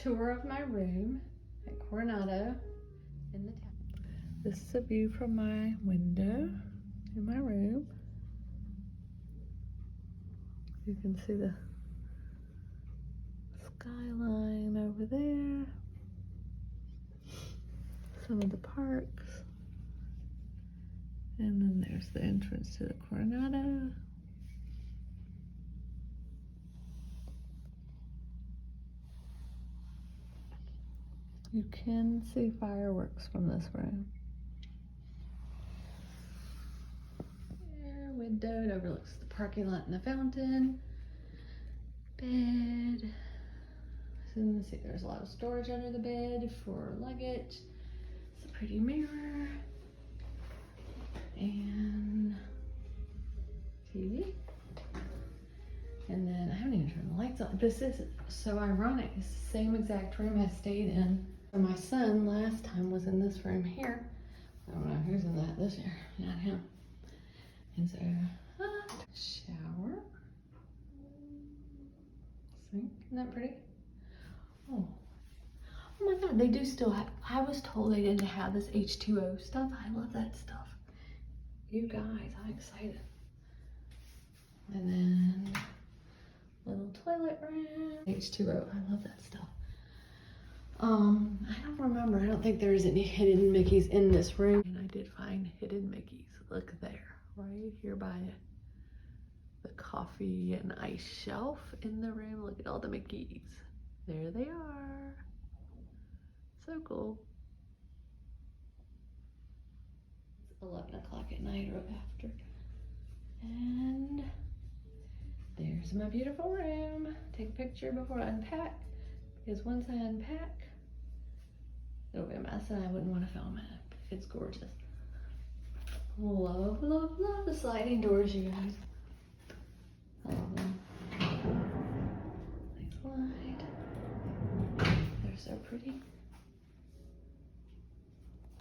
tour of my room at Coronado in the town. This is a view from my window in my room. You can see the skyline over there. Some of the parks. And then there's the entrance to the Coronado. You can see fireworks from this room. There, window, it overlooks the parking lot and the fountain. Bed. So you can see there's a lot of storage under the bed for luggage. It's a pretty mirror. And TV. And then I haven't even turned the lights on. This is so ironic. It's the same exact room I stayed in. My son last time was in this room here. I don't know who's in that this year, not him. And so, shower. See, isn't that pretty? Oh my God, they do still have, I was told they didn't have this H2O stuff. I love that stuff. You guys, I'm excited. And then, little toilet room. H2O, I love that stuff. I don't remember. I don't think there's any hidden Mickeys in this room. And I did find hidden Mickeys. Look there, right here by the coffee and ice shelf in the room. Look at all the Mickeys. There they are. So cool. It's 11 o'clock at night or after. And there's my beautiful room. Take a picture before I unpack. Because once I unpack, it'll be a mess and I wouldn't want to film it. It's gorgeous. Love, love, love the sliding doors, you guys. I love them. They slide. They're so pretty.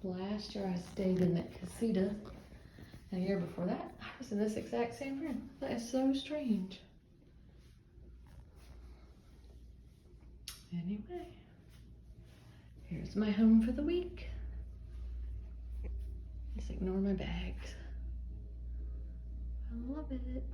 Last year I stayed in that casita. And a year before that, I was in this exact same room. That is so strange. Anyway, here's my home for the week. Just ignore my bags. I love it.